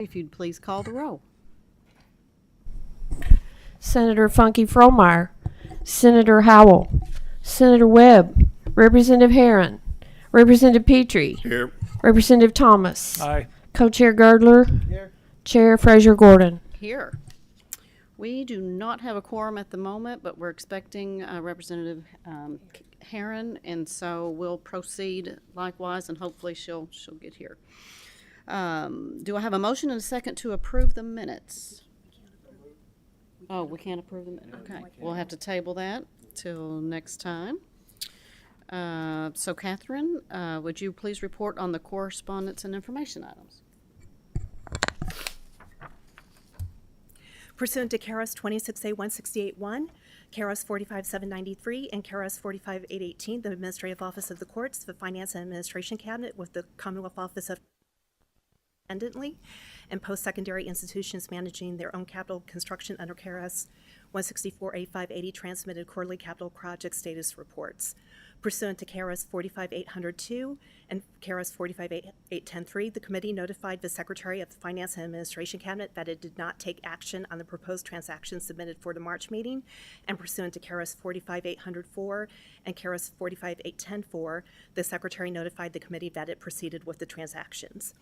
If you'd please call the roll. Senator Funky Fromeyer, Senator Howell, Senator Webb, Representative Herron, Representative Petrie, Here. Representative Thomas, Aye. Co-Chair Girdler, Here. Chair Fraser Gordon. Here. We do not have a quorum at the moment, but we're expecting Representative Herron, and so we'll proceed likewise, and hopefully she'll get here. Do I have a motion and a second to approve the minutes? Oh, we can't approve them? Okay, we'll have to table that till next time. So Catherine, would you please report on the correspondence and information items? Pursuant to KRS 26A1681, KRS 45793, and KRS 45818, the Administrative Office of the Courts, the Finance and Administration Cabinet with the Commonwealth Office of independently, and post-secondary institutions managing their own capital construction under KRS 164A580 transmitted quarterly capital project status reports. Pursuant to KRS 45802 and KRS 45810.3, the committee notified the Secretary of the Finance and Administration Cabinet that it did not take action on the proposed transactions submitted for the March meeting, and pursuant to KRS 45804 and KRS 45810.4, the Secretary notified the committee that it proceeded with the transactions.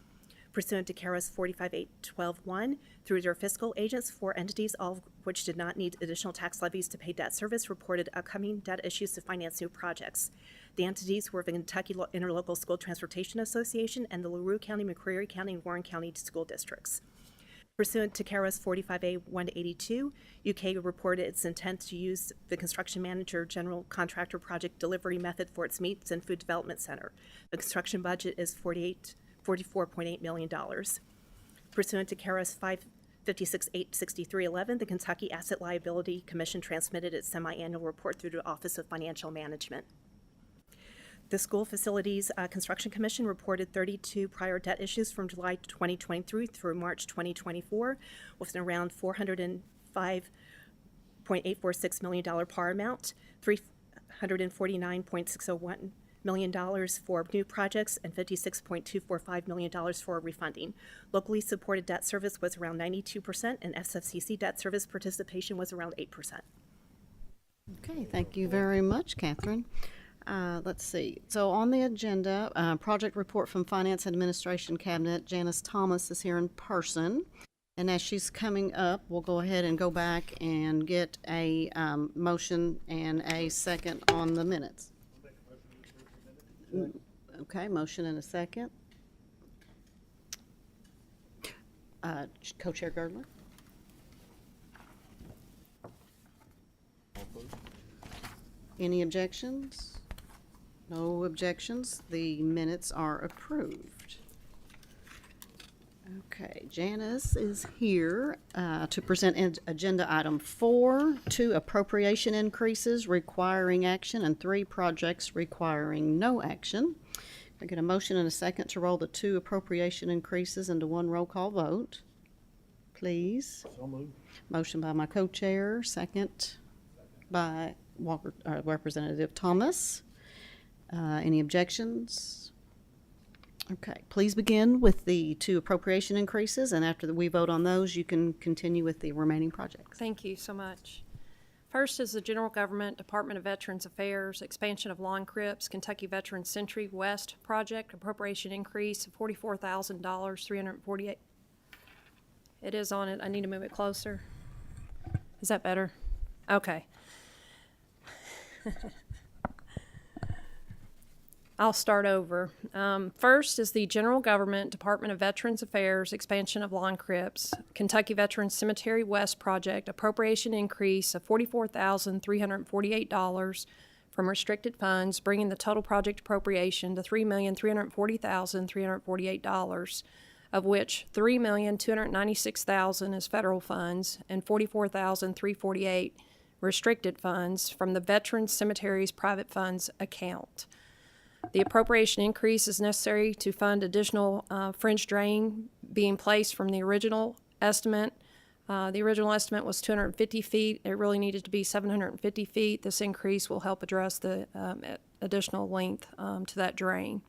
Pursuant to KRS 45812.1, through their fiscal agents, 4 entities, all of which did not need additional tax levies to pay debt service, reported upcoming debt issues to finance new projects. The entities were the Kentucky Interlocal School Transportation Association and the LaRue County, McCreary County, and Warren County school districts. Pursuant to KRS 45A182, UK reported its intent to use the construction manager general contractor project delivery method for its meats and food development center. The construction budget is $44.8 million. Pursuant to KRS 556.863.11, the Kentucky Asset Liability Commission transmitted its semi-annual report through the Office of Financial Management. The School Facilities Construction Commission reported 32 prior debt issues from July 2023 through March 2024, with an around $405.846 million par amount, $349.601 million for new projects, and $56.245 million for refunding. Locally supported debt service was around 92%, and SFCC debt service participation was around 8%. Okay, thank you very much, Catherine. Let's see. So on the agenda, project report from Finance and Administration Cabinet. Janice Thomas is here in person. And as she's coming up, we'll go ahead and go back and get a motion and a second on the minutes. Okay, motion and a second. Co-Chair Girdler. Any objections? No objections. The minutes are approved. Okay, Janice is here to present agenda item 4, 2 appropriation increases requiring action and 3 projects requiring no action. I get a motion and a second to roll the 2 appropriation increases into one roll call vote, please. So moved. Motion by my co-chair, second by Representative Thomas. Any objections? Okay, please begin with the 2 appropriation increases, and after we vote on those, you can continue with the remaining projects. Thank you so much. First is the General Government, Department of Veterans Affairs, expansion of lawn crypts, Kentucky Veterans Century West project, appropriation increase of $44,000, $348. It is on it. I need to move it closer. Is that better? Okay. I'll start over. First is the General Government, Department of Veterans Affairs, expansion of lawn crypts, Kentucky Veterans Cemetery West project, appropriation increase of $44,348 from restricted funds, bringing the total project appropriation to $3,340,348, of which $3,296,000 is federal funds and $44,348 restricted funds from the Veterans Cemeteries Private Funds account. The appropriation increase is necessary to fund additional fringe drain being placed from the original estimate. The original estimate was 250 feet. It really needed to be 750 feet. This increase will help address the additional length to that drain.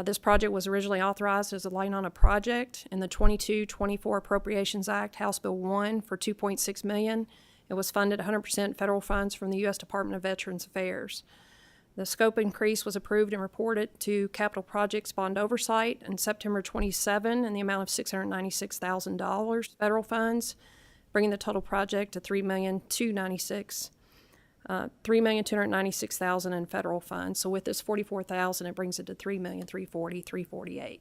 This project was originally authorized as a line on a project in the 22-24 Appropriations Act, House Bill 1 for $2.6 million. It was funded 100% federal funds from the U.S. Department of Veterans Affairs. The scope increase was approved and reported to Capital Projects Bond Oversight on September 27 in the amount of $696,000 federal funds, bringing the total project to $3,296,000 in federal funds. So with this $44,000, it brings it to $3,340,348.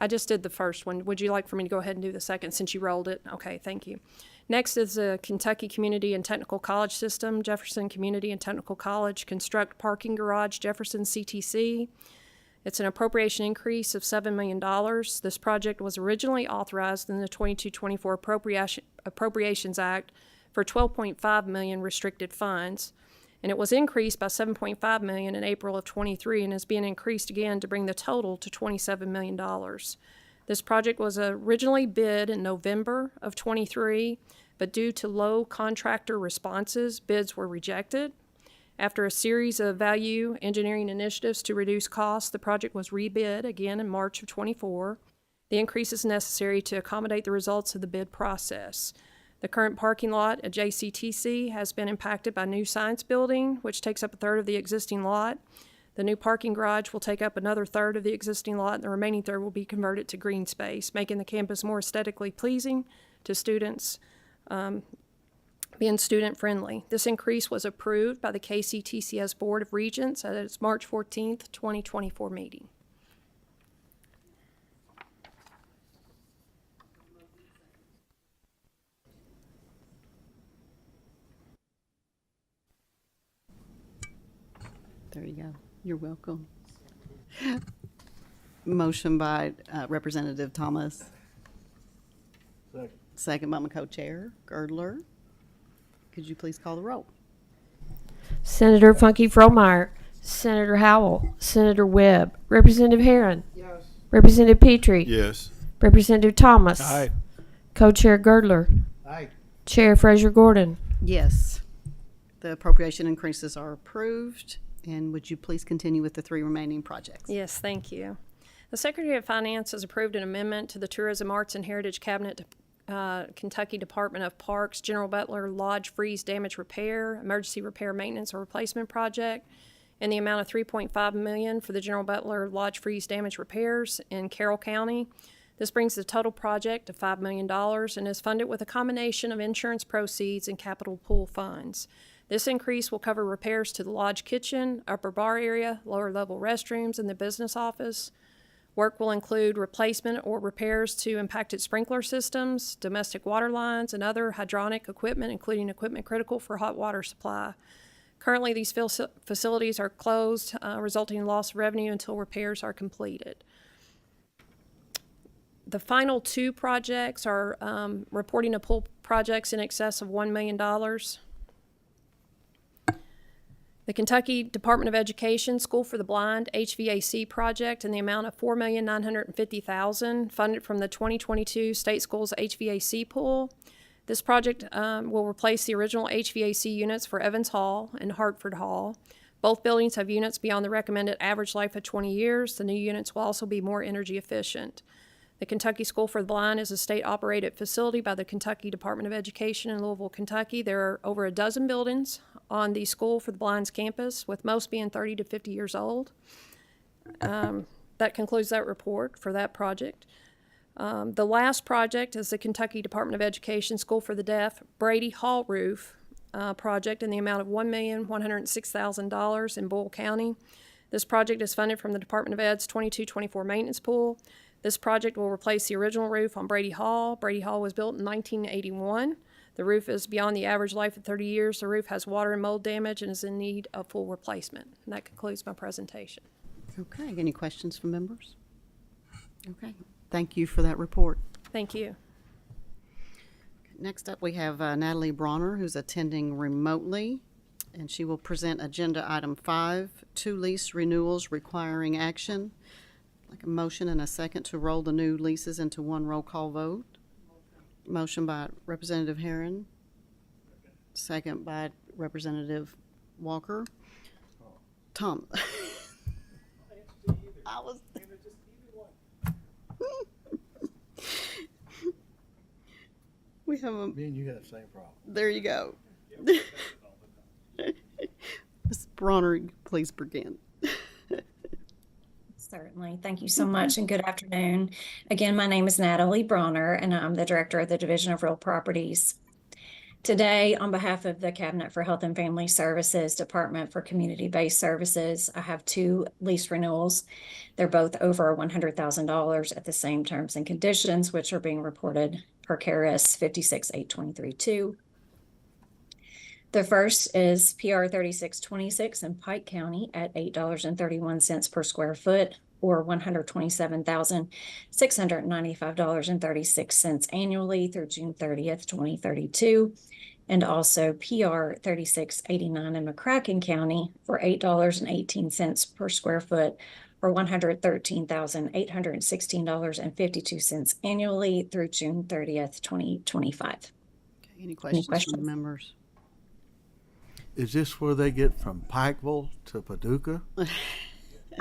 I just did the first one. Would you like for me to go ahead and do the second since you rolled it? Okay, thank you. Next is the Kentucky Community and Technical College System, Jefferson Community and Technical College, construct parking garage, Jefferson CTC. It's an appropriation increase of $7 million. This project was originally authorized in the 22-24 Appropriations Act for $12.5 million restricted funds, and it was increased by $7.5 million in April of '23 and is being increased again to bring the total to $27 million. This project was originally bid in November of '23, but due to low contractor responses, bids were rejected. After a series of value engineering initiatives to reduce costs, the project was rebid again in March of '24. The increase is necessary to accommodate the results of the bid process. The current parking lot at JCTC has been impacted by new science building, which takes up a third of the existing lot. The new parking garage will take up another third of the existing lot, and the remaining third will be converted to green space, making the campus more aesthetically pleasing to students, being student-friendly. This increase was approved by the KCTCS Board of Regents at its March 14th, 2024 meeting. There you go. You're welcome. Motion by Representative Thomas. Second. Second by my co-chair, Girdler. Could you please call the roll? Senator Funky Fromeyer, Senator Howell, Senator Webb, Representative Herron, Yes. Representative Petrie, Yes. Representative Thomas, Aye. Co-Chair Girdler, Aye. Chair Fraser Gordon. Yes. The appropriation increases are approved. And would you please continue with the three remaining projects? Yes, thank you. The Secretary of Finance has approved an amendment to the Tourism, Arts, and Heritage Cabinet Kentucky Department of Parks General Butler Lodge Freeze Damage Repair, Emergency Repair Maintenance or Replacement Project in the amount of $3.5 million for the General Butler Lodge Freeze Damage Repairs in Carroll County. This brings the total project to $5 million and is funded with a combination of insurance proceeds and capital pool funds. This increase will cover repairs to the lodge kitchen, upper bar area, lower level restrooms, and the business office. Work will include replacement or repairs to impacted sprinkler systems, domestic water lines, and other hydronic equipment, including equipment critical for hot water supply. Currently, these facilities are closed, resulting in loss of revenue until repairs are completed. The final two projects are reporting to pool projects in excess of $1 million. The Kentucky Department of Education School for the Blind HVAC project in the amount of $4,950,000 funded from the 2022 State Schools HVAC pool. This project will replace the original HVAC units for Evans Hall and Hartford Hall. Both buildings have units beyond the recommended average life of 20 years. The new units will also be more energy efficient. The Kentucky School for the Blind is a state-operated facility by the Kentucky Department of Education in Louisville, Kentucky. There are over a dozen buildings on the School for the Blind's campus, with most being 30 to 50 years old. That concludes that report for that project. The last project is the Kentucky Department of Education School for the Deaf Brady Hall Roof project in the amount of $1,106,000 in Boyle County. This project is funded from the Department of Ed's 22-24 maintenance pool. This project will replace the original roof on Brady Hall. Brady Hall was built in 1981. The roof is beyond the average life of 30 years. The roof has water and mold damage and is in need of full replacement. And that concludes my presentation. Okay, any questions from members? Okay, thank you for that report. Thank you. Next up, we have Natalie Bronner, who's attending remotely, and she will present Agenda Item 5, 2 lease renewals requiring action. Like a motion and a second to roll the new leases into one roll call vote. Motion by Representative Herron. second by Representative Walker. Tom. I was. We have a, Me and you got the same problem. there you go. Ms. Bronner, please begin. Certainly. Thank you so much and good afternoon. Again, my name is Natalie Bronner and I'm the Director of the Division of Real Properties. Today, on behalf of the Cabinet for Health and Family Services, Department for Community-Based Services, I have 2 lease renewals. They're both over $100,000 at the same terms and conditions, which are being reported per KRS 568232. The first is PR 3626 in Pike County at $8.31 per square foot, or $127,695.36 annually through June 30th, 2032. And also PR 3689 in McCracken County for $8.18 per square foot, or $113,816.52 annually through June 30th, 2025. Okay, any questions from questions? the members? Is this where they get from Pikeville to Paducah?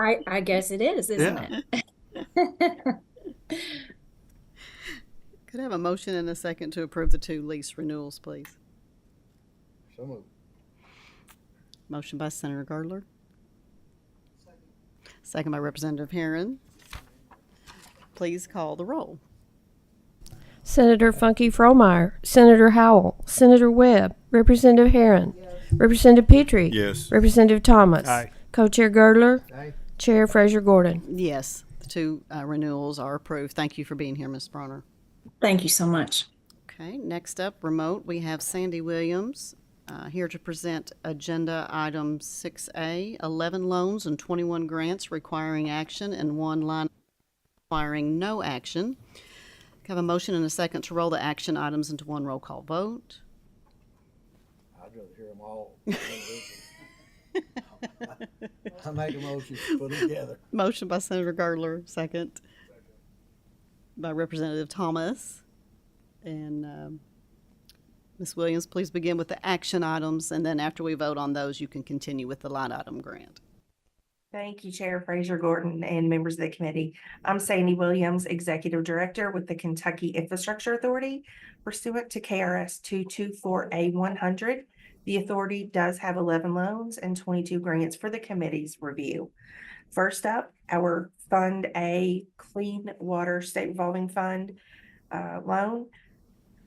I guess it is, isn't it? Could I have a motion and a second to approve the 2 lease renewals, please? So moved. Motion by Senator Girdler. Second by Representative Herron. Please call the roll. Senator Funky Fromeyer, Senator Howell, Senator Webb, Representative Herron, Representative Petrie, Yes. Representative Thomas, Aye. Co-Chair Girdler, Aye. Chair Fraser Gordon. Yes, the 2 renewals are approved. Thank you for being here, Ms. Bronner. Thank you so much. Okay, next up, remote, we have Sandy Williams here to present agenda item 6A, 11 loans and 21 grants requiring action and 1 line requiring no action. Can I have a motion and a second to roll the action items into 1 roll call vote? I'd rather hear them all. I make a motion to put them together. Motion by Senator Girdler, second by Representative Thomas. And Ms. Williams, please begin with the action items, and then after we vote on those, you can continue with the line item grant. Thank you, Chair Fraser Gordon and members of the committee. I'm Sandy Williams, Executive Director with the Kentucky Infrastructure Authority. Pursuant to KRS 224A100, the authority does have 11 loans and 22 grants for the committee's review. First up, our Fund A Clean Water State Revolving Fund loan.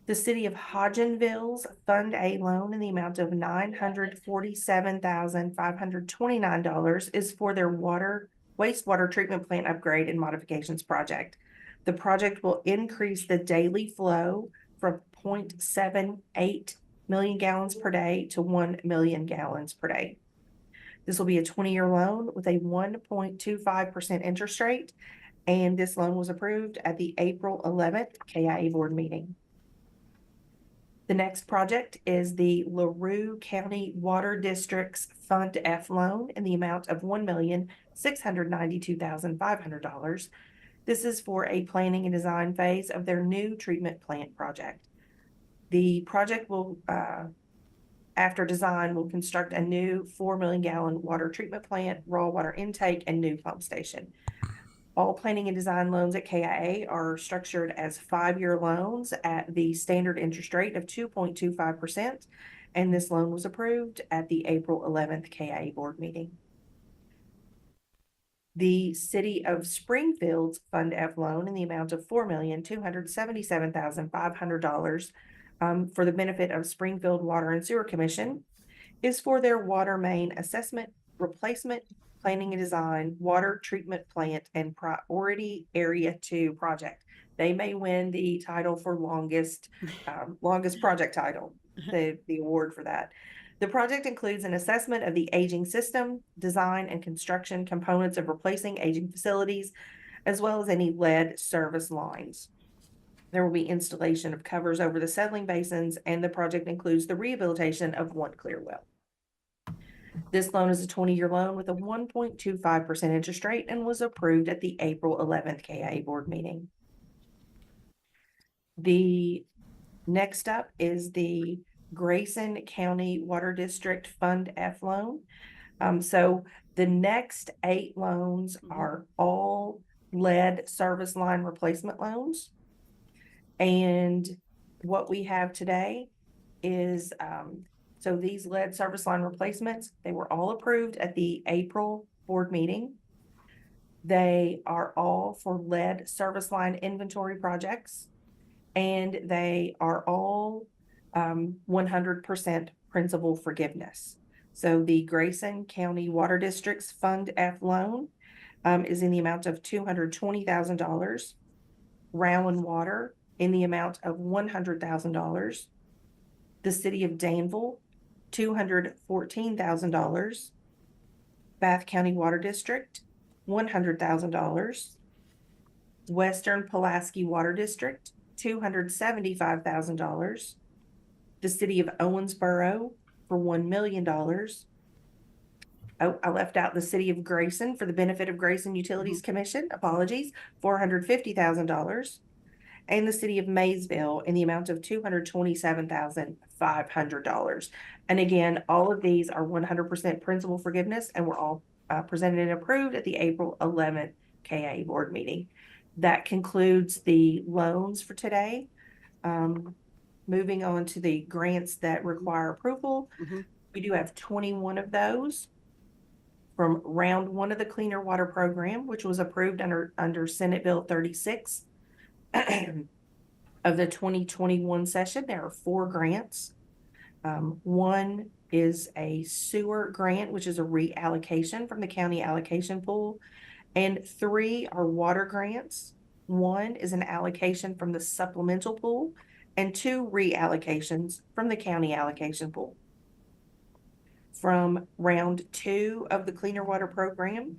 The City of Hodgenville's Fund A loan in the amount of $947,529 is for their wastewater treatment plant upgrade and modifications project. The project will increase the daily flow from 0.78 million gallons per day to 1 million gallons per day. This will be a 20-year loan with a 1.25% interest rate, and this loan was approved at the April 11th KIA board meeting. The next project is the LaRue County Water District's Fund F loan in the amount of $1,692,500. This is for a planning and design phase of their new treatment plant project. The project will, after design, will construct a new 4 million gallon water treatment plant, raw water intake, and new pump station. All planning and design loans at KIA are structured as 5-year loans at the standard interest rate of 2.25%, and this loan was approved at the April 11th KIA board meeting. The City of Springfield's Fund F loan in the amount of $4,277,500 for the benefit of Springfield Water and Sewer Commission is for their water main assessment, replacement, planning and design, water treatment plant, and priority area 2 project. They may win the title for longest project title, the award for that. The project includes an assessment of the aging system, design and construction components of replacing aging facilities, as well as any lead service lines. There will be installation of covers over the settling basins, and the project includes the rehabilitation of 1 clear well. This loan is a 20-year loan with a 1.25% interest rate and was approved at the April 11th KIA board meeting. The next up is the Grayson County Water District Fund F loan. So the next 8 loans are all lead service line replacement loans. And what we have today is, so these lead service line replacements, they were all approved at the April board meeting. They are all for lead service line inventory projects, and they are all 100% principal forgiveness. So the Grayson County Water District's Fund F loan is in the amount of $220,000. Rowan Water in the amount of $100,000. The City of Danville, $214,000. Bath County Water District, $100,000. Western Pulaski Water District, $275,000. The City of Owensboro for $1 million. Oh, I left out the City of Grayson for the benefit of Grayson Utilities Commission, apologies, $450,000. And the City of Maysville in the amount of $227,500. And again, all of these are 100% principal forgiveness, and were all presented and approved at the April 11th KA board meeting. That concludes the loans for today. Moving on to the grants that require approval. We do have 21 of those from round 1 of the Cleaner Water Program, which was approved under Senate Bill 36 of the 2021 session. There are 4 grants. One is a sewer grant, which is a reallocation from the county allocation pool, and 3 are water grants. 1 is an allocation from the supplemental pool, and 2 reallocations from the county allocation pool. From round 2 of the Cleaner Water Program,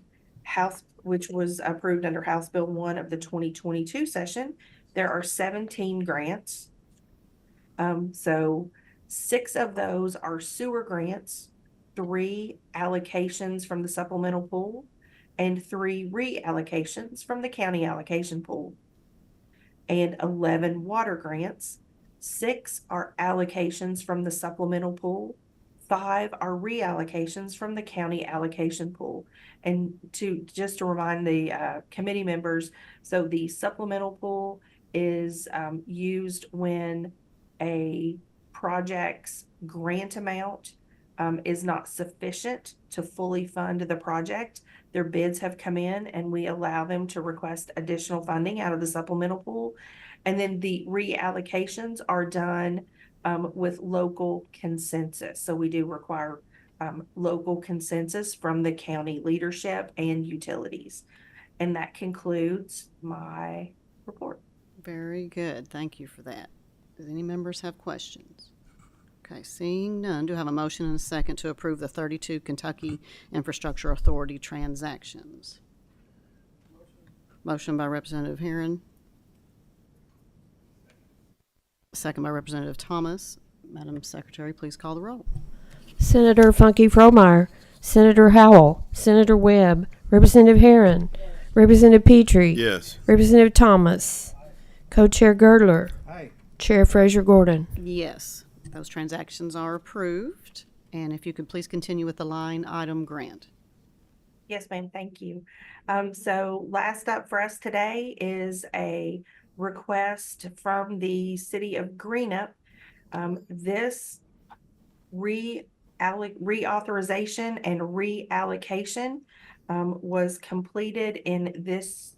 which was approved under House Bill 1 of the 2022 session, there are 17 grants. So 6 of those are sewer grants, 3 allocations from the supplemental pool, and 3 reallocations from the county allocation pool. And 11 water grants. 6 are allocations from the supplemental pool. 5 are reallocations from the county allocation pool. And just to remind the committee members, so the supplemental pool is used when a project's grant amount is not sufficient to fully fund the project. Their bids have come in, and we allow them to request additional funding out of the supplemental pool. And then the reallocations are done with local consensus. So we do require local consensus from the county leadership and utilities. And that concludes my report. Very good. Thank you for that. Does any members have questions? Okay, seeing none, do I have a motion and a second to approve the 32 Kentucky Infrastructure Authority transactions? Motion by Representative Herron. Second by Representative Thomas. Madam Secretary, please call the roll. Senator Funky Fromeyer, Senator Howell, Senator Webb, Representative Herron, Representative Petrie, Yes. Representative Thomas, Co-Chair Girdler, Aye. Chair Fraser Gordon. Yes, those transactions are approved. And if you could please continue with the line item grant. Yes, ma'am. Thank you. So last up for us today is a request from the city of Greenup. This reauthorization and reallocation was completed in this,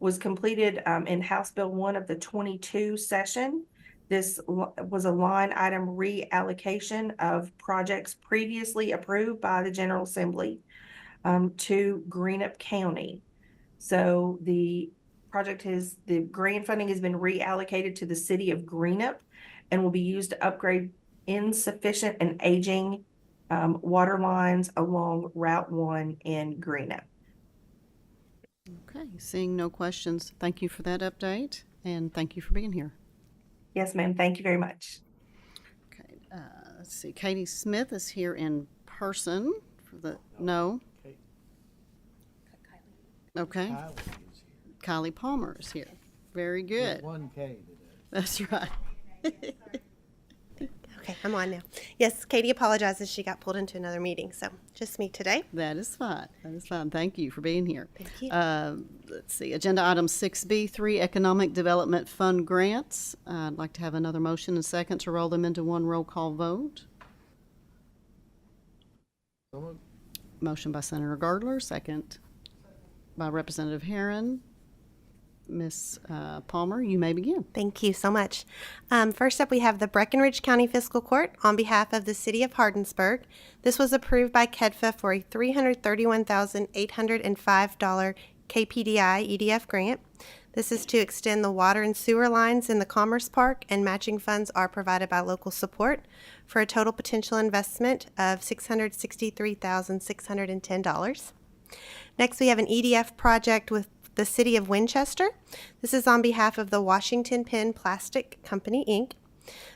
was completed in House Bill 1 of the 22 session. This was a line item reallocation of projects previously approved by the General Assembly to Greenup County. So the grant funding has been reallocated to the city of Greenup and will be used to upgrade insufficient and aging water lines along Route 1 in Greenup. Okay, seeing no questions, thank you for that update, and thank you for being here. Yes, ma'am. Thank you very much. Okay, let's see, Katie Smith is here in person for the, no? Okay, Kylie is here. Kylie Palmer is here. Very good. There's 1K today. That's right. Okay, I'm on now. Yes, Katie apologizes. She got pulled into another meeting, so just me today. That is fine. That is fine. Thank you for being here. Thank you. Let's see, agenda item 6B, 3 Economic Development Fund grants. I'd like to have another motion and second to roll them into one roll call vote. Motion by Senator Gardler, second by Representative Herron. Ms. Palmer, you may begin. Thank you so much. First up, we have the Breckenridge County Fiscal Court on behalf of the City of Hardinsburg. This was approved by KEDFA for a $331,805 KPDI EDF grant. This is to extend the water and sewer lines in the Commerce Park, and matching funds are provided by local support for a total potential investment of $663,610. Next, we have an EDF project with the City of Winchester. This is on behalf of the Washington Penn Plastic Company, Inc.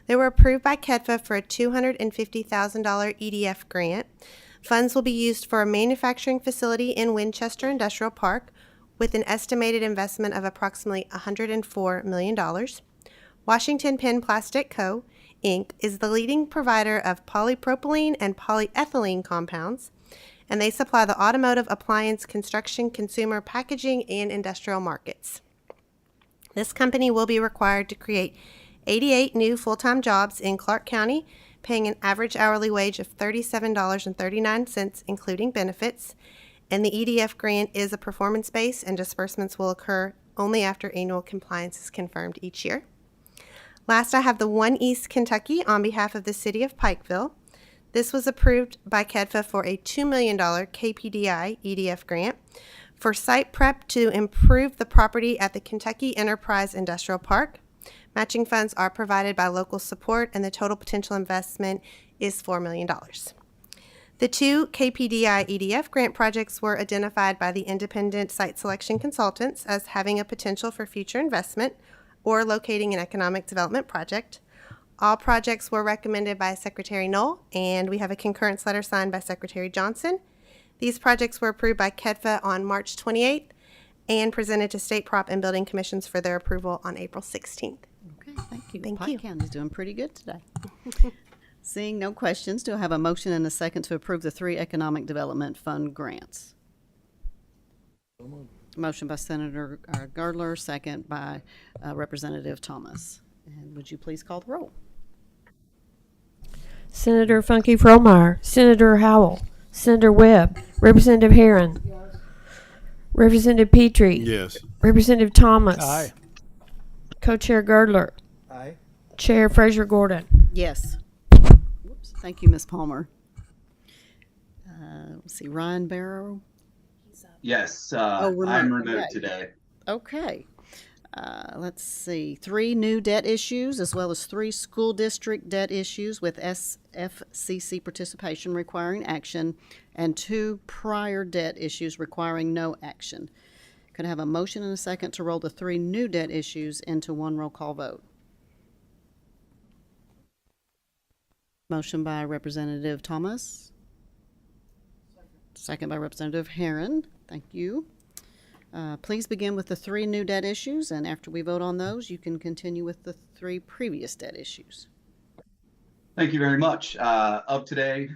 They were approved by KEDFA for a $250,000 EDF grant. Funds will be used for a manufacturing facility in Winchester Industrial Park with an estimated investment of approximately $104 million. Washington Penn Plastic Co., Inc. is the leading provider of polypropylene and polyethylene compounds, and they supply the automotive, appliance, construction, consumer, packaging, and industrial markets. This company will be required to create 88 new full-time jobs in Clark County, paying an average hourly wage of $37.39, including benefits, and the EDF grant is a performance-based, and disbursements will occur only after annual compliance is confirmed each year. Last, I have the One East Kentucky on behalf of the City of Pikeville. This was approved by KEDFA for a $2 million KPDI EDF grant for site prep to improve the property at the Kentucky Enterprise Industrial Park. Matching funds are provided by local support, and the total potential investment is $4 million. The two KPDI EDF grant projects were identified by the independent site selection consultants as having a potential for future investment or locating an economic development project. All projects were recommended by Secretary Knoll, and we have a concurrence letter signed by Secretary Johnson. These projects were approved by KEDFA on March 28th and presented to State Prop and Building Commissions for their approval on April 16th. Okay, thank you. Thank Pike you. County's doing pretty good today. Seeing no questions, do I have a motion and a second to approve the 3 Economic Development Fund grants? Motion by Senator Gardler, second by Representative Thomas. And would you please call the roll? Senator Funky Fromeyer, Senator Howell, Senator Webb, Representative Herron, Representative Petrie, Yes. Representative Thomas, Aye. Co-Chair Girdler, Aye. Chair Fraser Gordon. Yes. Whoops. Thank you, Ms. Palmer. Let's see, Ryan Barrow. Yes, remote. I'm remote Okay. today. Okay. Let's see, 3 new debt issues as well as 3 school district debt issues with SFCC participation requiring action and 2 prior debt issues requiring no action. Could I have a motion and a second to roll the 3 new debt issues into one roll call vote? Motion by Representative Thomas. Second by Representative Herron. Thank you. Please begin with the 3 new debt issues, and after we vote on those, you can continue with the 3 previous debt issues. Thank you very much. Up today,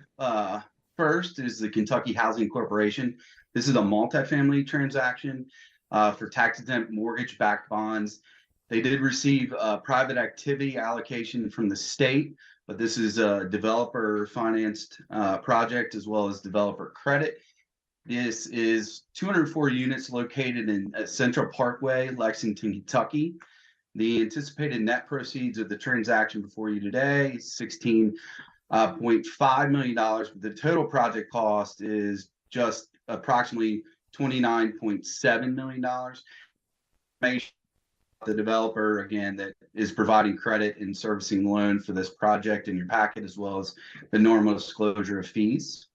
first is the Kentucky Housing Corporation. This is a multifamily transaction for tax-exempt mortgage-backed bonds. They did receive a private activity allocation from the state, but this is a developer-financed project as well as developer credit. This is 204 units located in Central Parkway, Lexington, Kentucky. The anticipated net proceeds of the transaction before you today is $16.5 million, but the total project cost is just approximately $29.7 million. The developer, again, that is providing credit and servicing the loan for this project in your packet, as well as the normal disclosure of fees.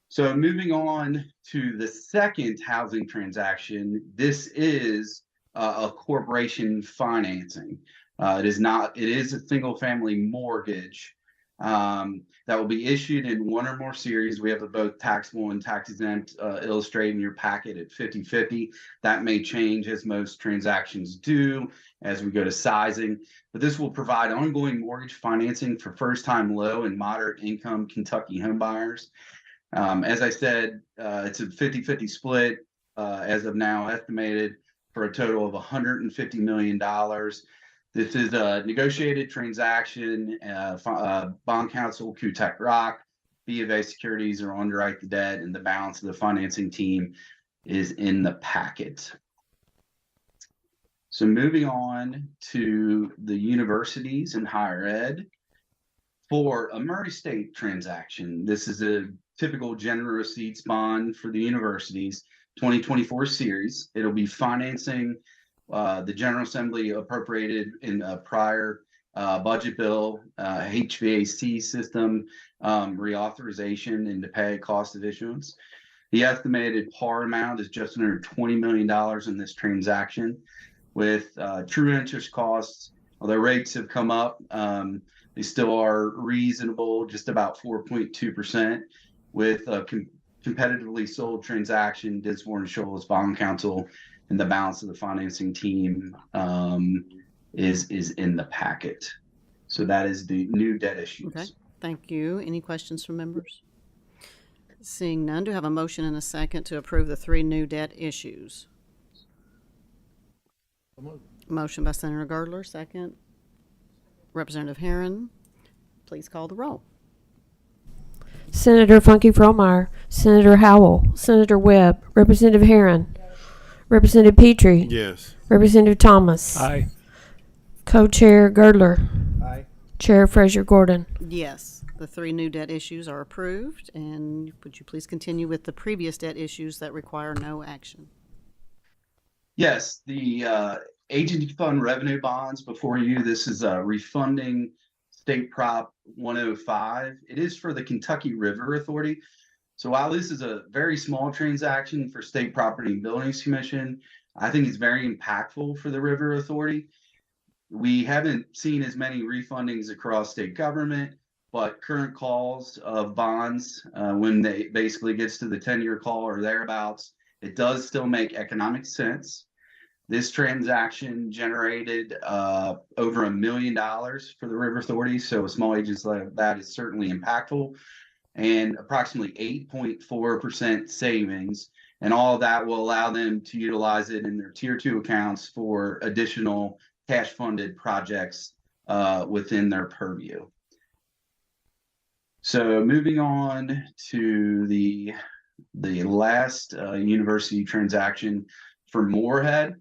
So moving on to the second housing transaction, this is a corporation financing. It is a single family mortgage. that will be issued in one or more series. We have both taxable and tax exempt illustrated in your packet at 50/50. That may change as most transactions do as we go to sizing, but this will provide ongoing mortgage financing for first-time low and moderate income Kentucky homebuyers. As I said, it's a 50/50 split as of now, estimated for a total of $150 million. This is a negotiated transaction. Bond counsel, Kutek Rock, B of A Securities are underwrite the debt, and the balance of the financing team is in the packet. So moving on to the universities and higher ed. For a Murray State transaction, this is a typical general receipts bond for the universities, 2024 series. It'll be financing the General Assembly appropriated in a prior budget bill, HVAC system reauthorization and to pay cost of issuance. The estimated par amount is just under $20 million in this transaction, with true interest costs, although rates have come up, they still are reasonable, just about 4.2%, with a competitively sold transaction. Dinsmore & Shoals bond counsel and the balance of the financing team is in the packet. So that is the new debt issues. Okay, thank you. Any questions from members? Seeing none, do I have a motion and a second to approve the 3 new debt issues? Motion by Senator Girdler, second. Representative Herron, please call the roll. Senator Funky Fromeyer, Senator Howell, Senator Webb, Representative Herron, Representative Petrie, Yes. Representative Thomas, Aye. Co-Chair Girdler, Aye. Chair Frazier Gordon. Yes, the 3 new debt issues are approved, and would you please continue with the previous debt issues that require no action? Yes, the agency fund revenue bonds before you. This is refunding State Prop 105. It is for the Kentucky River Authority. So while this is a very small transaction for State Property and Buildings Commission, I think it's very impactful for the River Authority. We haven't seen as many refundings across state government, but current calls of bonds, when they basically gets to the 10-year call or thereabouts, it does still make economic sense. This transaction generated over $1 million for the River Authority, so a small agency like that is certainly impactful, and approximately 8.4% savings, and all of that will allow them to utilize it in their Tier 2 accounts for additional cash-funded projects within their purview. So moving on to the last university transaction for Moorhead.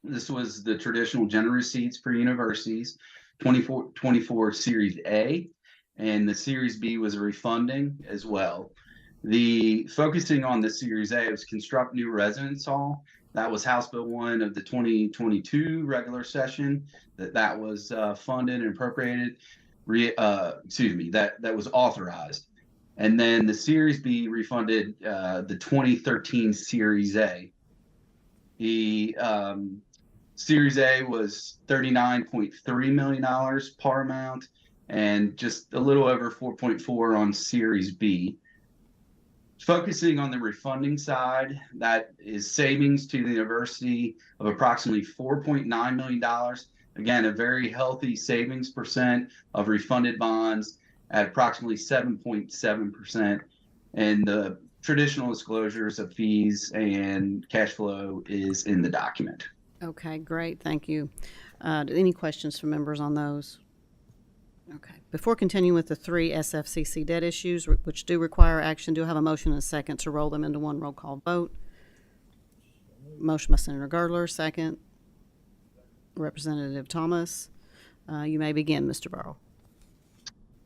This was the traditional general receipts for universities, 24 Series A, and the Series B was refunding as well. The focusing on the Series A was construct new residence hall. That was House Bill 1 of the 2022 regular session that was funded and appropriated. That was authorized. And then the Series B refunded the 2013 Series A. The Series A was $39.3 million par amount and just a little over 4.4 on Series B. Focusing on the refunding side, that is savings to the university of approximately $4.9 million. Again, a very healthy savings percent of refunded bonds at approximately 7.7%. And the traditional disclosures of fees and cash flow is in the document. Okay, great, thank you. Any questions from members on those? Okay, before continuing with the 3 SFCC debt issues, which do require action, do I have a motion and a second to roll them into one roll call vote? Motion by Senator Girdler, second. Representative Thomas, you may begin, Mr. Burrow.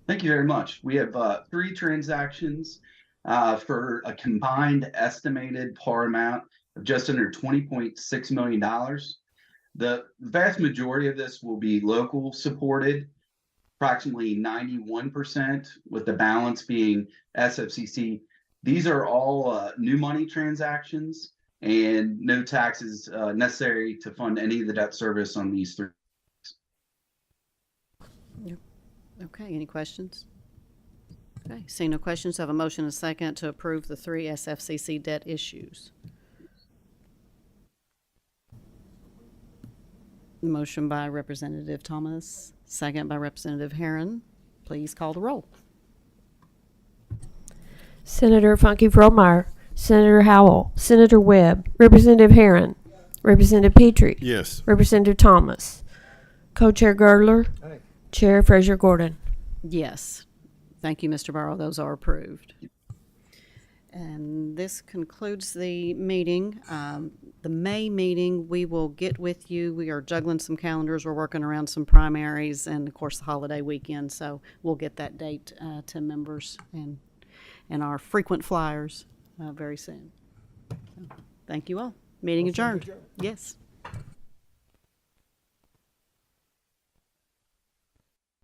Thank you very much. We have 3 transactions for a combined estimated par amount of just under $20.6 million. The vast majority of this will be local supported, approximately 91%, with the balance being SFCC. These are all new money transactions and no taxes necessary to fund any of the debt service on these 3. Okay, any questions? Okay, seeing no questions, have a motion and a second to approve the 3 SFCC debt issues. Motion by Representative Thomas, second by Representative Herron. Please call the roll. Senator Funky Fromeyer, Senator Howell, Senator Webb, Representative Herron, Representative Petrie, Yes. Representative Thomas, Co-Chair Girdler, Chair Fraser Gordon. Yes. Thank you, Mr. Burrow. Those are approved. And this concludes the meeting. The May meeting, we will get with you. We are juggling some calendars. We're working around some primaries and, of course, the holiday weekend. So we'll get that date to members and our frequent flyers very soon. So, thank you all. Meeting adjourned. Yes.